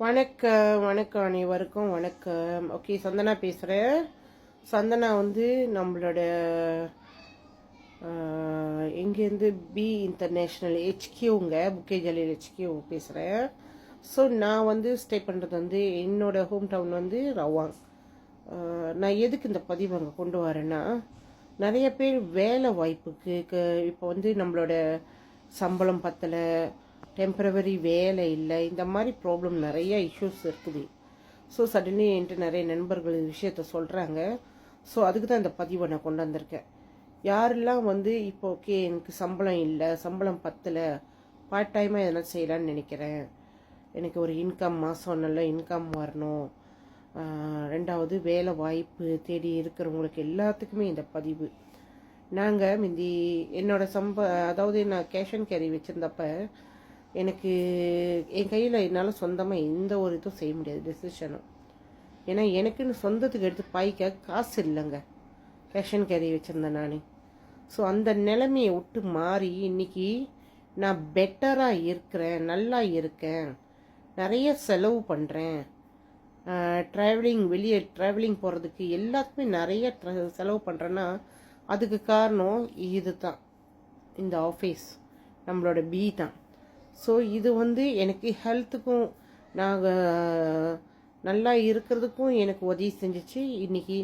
வணக்கம் வணக்கம் அனைவருக்கும் வணக்கம். ஓகே, சந்தனா பேசுகிறேன். சந்தனா வந்து நம்மளோட இங்கேருந்து பி இன்டர்நேஷ்னல் ஹெச்கியூங்க, புக்கே ஜலீல் ஹெச்கியூ பேசுகிறேன். ஸோ நான் வந்து ஸ்டே பண்ணுறது வந்து என்னோடய ஹோம் டவுன் வந்து ரவாங். நான் எதுக்கு இந்த பதிவு அங்கே கொண்டு வரேன்னா, நிறைய பேர் வேலை வாய்ப்புக்கு இப்போ வந்து நம்மளோட சம்பளம் பத்தலை, டெம்பரவரி வேலை இல்லை, இந்த மாதிரி ப்ராப்ளம் நிறைய இஷ்யூஸ் இருக்குது. ஸோ சடன்லி என்கிட்ட நிறைய நண்பர்கள் விஷயத்த சொல்கிறாங்க. ஸோ அதுக்கு தான் இந்த பதிவை நான் கொண்டு வந்திருக்கேன். யாரெல்லாம் வந்து இப்போ ஓகே எனக்கு சம்பளம் இல்லை, சம்பளம் பத்தலை, பார்ட் டைமாக எதனா செய்யலான்னு நினைக்கிறேன், எனக்கு ஒரு இன்கம், மாதம் நல்ல இன்கம் வரணும், ரெண்டாவது வேலை வாய்ப்பு தேடி இருக்கிறவங்களுக்கு எல்லாத்துக்குமே இந்த பதிவு. நாங்கள் முந்தி அதாவது நான் கேஷ் அண்ட் கேரி வச்சுருந்தப்ப எனக்கு என் கையில் என்னால் சொந்தமாக எந்த ஒரு இதுவும் செய்ய முடியாது, டெசிஷனும். ஏன்னா எனக்குன்னு சொந்தத்துக்கு எடுத்து பாய்க்க காசு இல்லைங்க, கேஷ் அண்ட் கேரி வச்சுருந்தேன் நான். ஸோ அந்த நிலைமையை விட்டு மாறி இன்றைக்கி நான் பெட்டராக இருக்கிறேன், நல்லா இருக்கேன், நிறைய செலவு பண்ணுறேன். வெளியே ட்ராவலிங் போகிறதுக்கு எல்லாத்துக்குமே நிறைய செலவு பண்ணுறேன்னா அதுக்கு காரணம் இது தான், இந்த ஆஃபீஸ், நம்மளோட பி தான். ஸோ இது வந்து எனக்கு ஹெல்த்துக்கும் நாங்கள் நல்லா இருக்கிறதுக்கும் எனக்கு உதவி செஞ்சிச்சு. இன்றைக்கி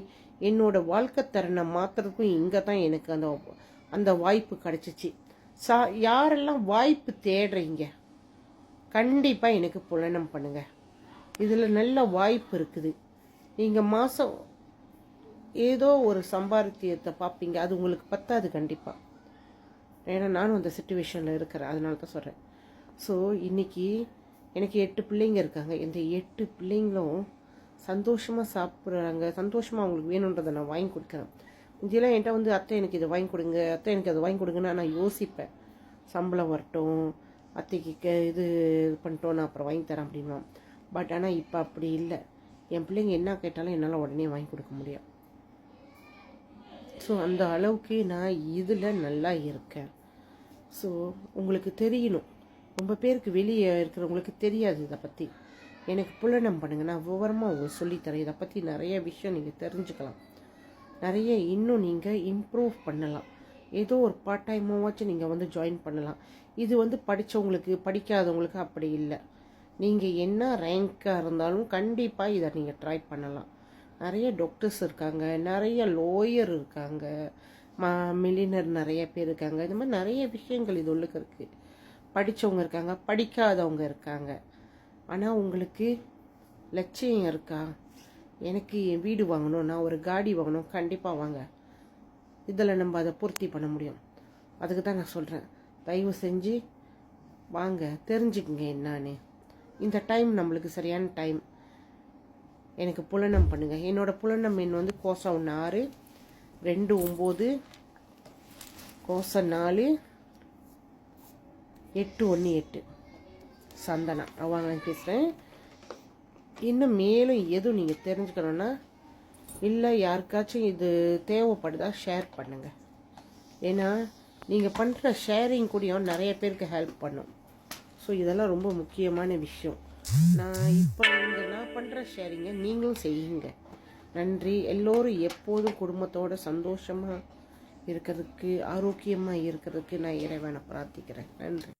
என்னோடய வாழ்க்கை தரனை மாற்றுறதுக்கும் இங்கே தான் எனக்கு அந்த வாய்ப்பு கிடச்சிச்சு. யாரெல்லாம் வாய்ப்பு தேடுறீங்க, கண்டிப்பாக எனக்கு புலனம் பண்ணுங்கள். இதில் நல்ல வாய்ப்பு இருக்குது. நீங்கள் மாதம் ஏதோ ஒரு சம்பாத்தியத்தை பார்ப்பீங்க, அது உங்களுக்கு பத்தாது கண்டிப்பாக. ஏன்னா நானும் அந்த சிச்சுவேஷனில் இருக்கிறேன், அதனால தான் சொல்கிறேன். ஸோ இன்றைக்கி எனக்கு 8 பிள்ளைங்க இருக்காங்க. இந்த 8 பிள்ளைங்களும் சந்தோஷமாக சாப்பிட்றாங்க, சந்தோஷமாக அவங்களுக்கு வேணுன்றதை நான் வாங்கி கொடுக்குறேன். இதெல்லாம் என்கிட்ட வந்து அத்தை எனக்கு இதை வாங்கி கொடுங்க, அத்தை எனக்கு அதை வாங்கி கொடுங்கன்னா நான் யோசிப்பேன். சம்பளம் வரட்டும், அத்தைக்கு இது பண்ணிட்டோம், நான் அப்புறம் வாங்கி தரேன் அப்படின்னா. பட் ஆனால் இப்போ அப்படி இல்லை. என் பிள்ளைங்க என்ன கேட்டாலும் என்னால் உடனே வாங்கி கொடுக்க முடியும். ஸோ அந்த அளவுக்கு நான் இதில் நல்லா இருக்கேன். ஸோ உங்களுக்கு தெரியணும், ரொம்ப பேருக்கு வெளியே இருக்கிறவங்களுக்கு தெரியாது இதை பற்றி. எனக்கு புலனம் பண்ணுங்கள், நான் விவரமாக உங்களுக்கு சொல்லித்தரேன். இதை பற்றி நிறைய விஷயம் நீங்கள் தெரிஞ்சுக்கலாம், நிறைய இன்னும் நீங்கள் இம்ப்ரூவ் பண்ணலாம். ஏதோ ஒரு பார்ட் டைமாவாச்சும் நீங்கள் வந்து ஜாயின் பண்ணலாம். இது வந்து படித்தவங்களுக்கு, படிக்காதவங்களுக்கு அப்படி இல்லை. நீங்கள் என்ன ரேங்காக இருந்தாலும் கண்டிப்பாக இதை நீங்கள் ட்ரை பண்ணலாம். நிறைய டாக்டர்ஸ் இருக்காங்க, நிறைய லோயர் இருக்காங்க, மில்லினர் நிறைய பேர் இருக்காங்க. இந்த மாதிரி நிறைய விஷயங்கள் இது உள்ளுக்கு இருக்குது. படித்தவங்க இருக்காங்க, படிக்காதவங்க இருக்காங்க. ஆனால் உங்களுக்கு லட்சியம் இருக்கா, எனக்கு என் வீடு வாங்கணும், நான் ஒரு காடி வாங்கணும், கண்டிப்பாக வாங்க. இதில் நம்ம அதை பூர்த்தி பண்ண முடியும். அதுக்கு தான் நான் சொல்கிறேன், தயவு செஞ்சு வாங்க, தெரிஞ்சுக்குங்க என்னான்னு. இந்த டைம் நம்மளுக்கு சரியான டைம். எனக்கு புலனம் பண்ணுங்கள். என்னோடய புலனம் எண் வந்து கோசம் 6 29 கோசம் 4 818. சந்தனா அவங்க பேசுகிறேன். இன்னும் மேலும் எதுவும் நீங்கள் தெரிஞ்சுக்கணுன்னா, இல்லை யாருக்காச்சும் இது தேவைப்படுதா ஷேர் பண்ணுங்கள். ஏன்னா நீங்கள் பண்ணுற ஷேரிங் கூடயும் நிறைய பேருக்கு ஹெல்ப் பண்ணும். ஸோ இதெல்லாம் ரொம்ப முக்கியமான விஷயம். நான் பண்ணுற ஷேரிங்கை நீங்களும் செய்யுங்க. நன்றி. எல்லோரும் எப்போதும் குடும்பத்தோடு சந்தோஷமாக இருக்கிறதுக்கு, ஆரோக்கியமாக இருக்கிறதுக்கு நான் இறைவனை பிரார்த்திக்கிறேன். நன்றி.